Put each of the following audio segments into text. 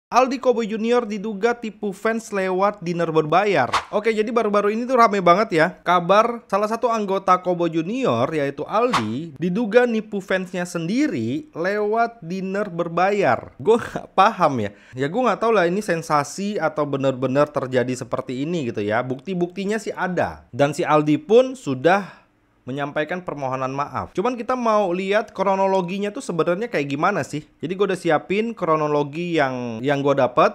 Aldi Kobo Junior diduga tipu fans lewat dinner berbayar. Oke, jadi baru-baru ini tuh rame banget ya kabar salah satu anggota Kobo Junior yaitu Aldi diduga nipu fansnya sendiri lewat dinner berbayar. Gue gak paham ya. Ya gue gak tahu lah ini sensasi atau benar-benar terjadi seperti ini gitu ya. Bukti-buktinya sih ada. Dan si Aldi pun sudah menyampaikan permohonan maaf. Cuman kita mau lihat kronologinya tuh sebenarnya kayak gimana sih. Jadi gue udah siapin kronologi yang gue dapet.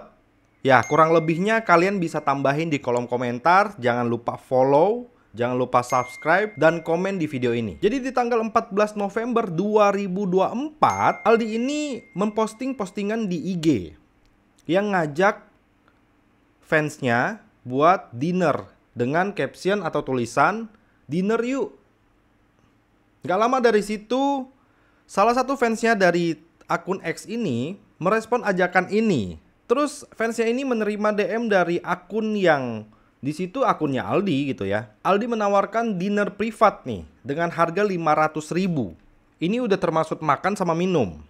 Ya kurang lebihnya kalian bisa tambahin di kolom komentar. Jangan lupa follow, jangan lupa subscribe, dan komen di video ini. Jadi di tanggal 14 November 2024, Aldi ini memposting postingan di IG yang ngajak fansnya buat dinner dengan caption atau tulisan dinner yuk. Gak lama dari situ, salah satu fansnya dari akun X ini merespon ajakan ini. Terus fansnya ini menerima DM dari akun yang di situ akunnya Aldi gitu ya. Aldi menawarkan dinner privat nih dengan harga 500.000. Ini udah termasuk makan sama minum.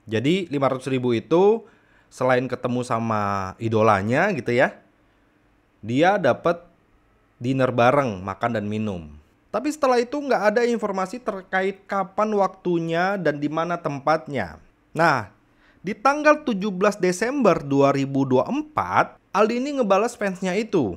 Jadi 500.000 itu selain ketemu sama idolanya gitu ya, dia dapat dinner bareng, makan dan minum. Tapi setelah itu nggak ada informasi terkait kapan waktunya dan di mana tempatnya. Nah, di tanggal 17 Desember 2024, Aldi ini ngebalas fansnya itu.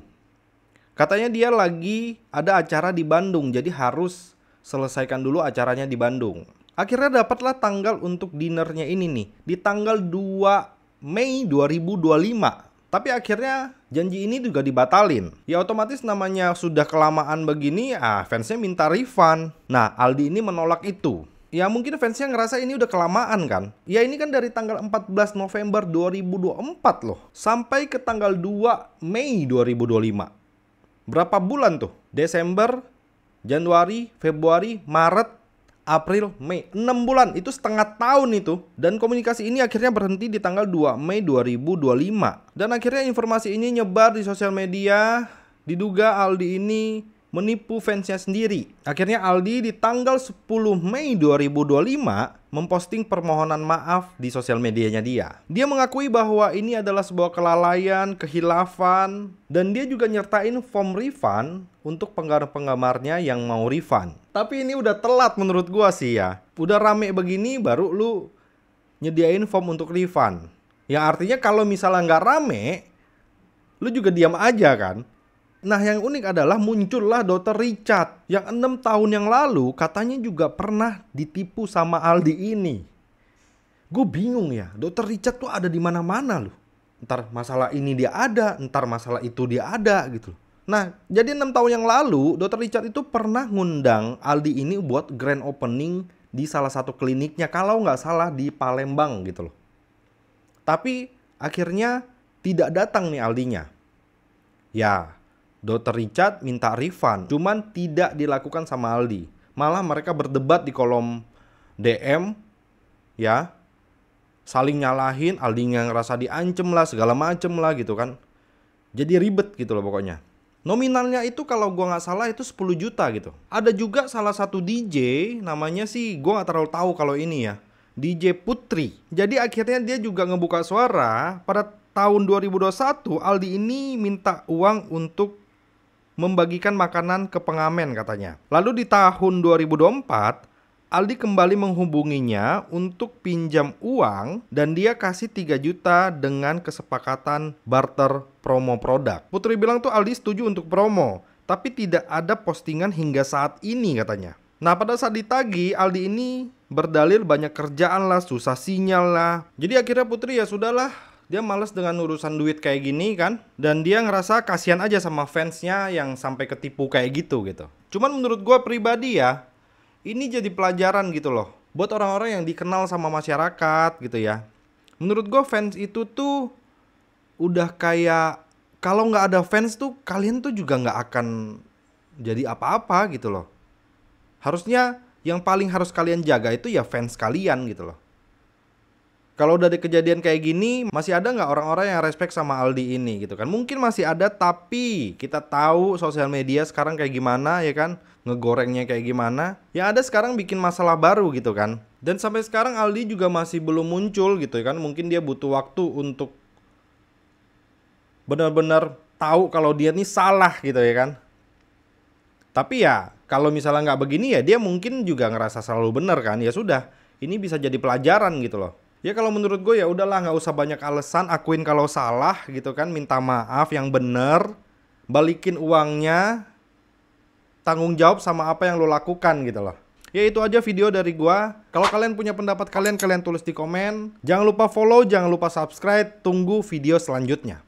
Katanya dia lagi ada acara di Bandung, jadi harus selesaikan dulu acaranya di Bandung. Akhirnya dapatlah tanggal untuk dinernya ini nih, di tanggal 2 Mei 2025. Tapi akhirnya janji ini juga dibatalin. Ya otomatis namanya sudah kelamaan begini, fansnya minta refund. Nah, Aldi ini menolak itu. Ya mungkin fansnya ngerasa ini udah kelamaan kan. Ya ini kan dari tanggal 14 November 2024 loh. Sampai ke tanggal 2 Mei 2025. Berapa bulan tuh? Desember, Januari, Februari, Maret, April, Mei, 6 bulan, itu setengah tahun itu. Dan komunikasi ini akhirnya berhenti di tanggal 2 Mei 2025. Dan akhirnya informasi ini nyebar di sosial media. Diduga Aldi ini menipu fansnya sendiri. Akhirnya Aldi di tanggal 10 Mei 2025 memposting permohonan maaf di sosial medianya dia. Dia mengakui bahwa ini adalah sebuah kelalaian, kehilafan, dan dia juga nyertain form refund untuk penggemar-penggemarnya yang mau refund. Tapi ini udah telat menurut gua sih ya. Udah rame begini baru lu nyediain form untuk refund. Yang artinya kalau misalnya nggak rame, lu juga diam aja kan. Nah yang unik adalah muncullah Dr. Richard yang 6 tahun yang lalu katanya juga pernah ditipu sama Aldi ini. Gue bingung ya, Dr. Richard tuh ada di mana-mana loh. Ntar masalah ini dia ada, ntar masalah itu dia ada gitu. Nah jadi 6 tahun yang lalu Dr. Richard itu pernah ngundang Aldi ini buat grand opening di salah satu kliniknya, kalau nggak salah di Palembang gitu loh. Tapi akhirnya tidak datang nih Aldinya. Ya, Dr. Richard minta refund, cuman tidak dilakukan sama Aldi. Malah mereka berdebat di kolom DM, ya, saling nyalahin, Aldinya ngerasa diancem lah, segala macem lah gitu kan. Jadi ribet gitu loh pokoknya. Nominalnya itu kalau gua nggak salah itu 10 juta gitu. Ada juga salah satu DJ, namanya sih gua nggak terlalu tahu kalau ini ya, DJ Putri. Jadi akhirnya dia juga ngebuka suara pada tahun 2021 Aldi ini minta uang untuk membagikan makanan ke pengamen katanya. Lalu di tahun 2024 Aldi kembali menghubunginya untuk pinjam uang dan dia kasih 3 juta dengan kesepakatan barter promo produk. Putri bilang tuh Aldi setuju untuk promo, tapi tidak ada postingan hingga saat ini katanya. Nah pada saat ditagih, Aldi ini berdalil banyak kerjaan lah, susah sinyal lah. Jadi akhirnya Putri ya sudahlah, dia males dengan urusan duit kayak gini kan. Dan dia ngerasa kasihan aja sama fansnya yang sampai ketipu kayak gitu. Cuman menurut gue pribadi ya, ini jadi pelajaran gitu loh buat orang-orang yang dikenal sama masyarakat gitu ya. Menurut gue fans itu tuh udah kayak, kalau nggak ada fans tuh kalian tuh juga nggak akan jadi apa-apa gitu loh. Harusnya yang paling harus kalian jaga itu ya fans kalian gitu loh. Kalau udah ada kejadian kayak gini, masih ada nggak orang-orang yang respect sama Aldi ini gitu kan? Mungkin masih ada, tapi kita tahu sosial media sekarang kayak gimana ya kan? Ngegorengnya kayak gimana? Yang ada sekarang bikin masalah baru gitu kan? Dan sampai sekarang Aldi juga masih belum muncul gitu kan? Mungkin dia butuh waktu untuk benar-benar tahu kalau dia nih salah gitu ya kan. Tapi ya kalau misalnya nggak begini ya dia mungkin juga ngerasa selalu benar kan. Ya sudah, ini bisa jadi pelajaran gitu loh. Ya kalau menurut gue ya udahlah, nggak usah banyak alasan, akuin kalau salah gitu kan, minta maaf yang bener, balikin uangnya, tanggung jawab sama apa yang lo lakukan gitu loh. Ya itu aja video dari gua. Kalau kalian punya pendapat kalian tulis di komen. Jangan lupa follow, jangan lupa subscribe. Tunggu video selanjutnya.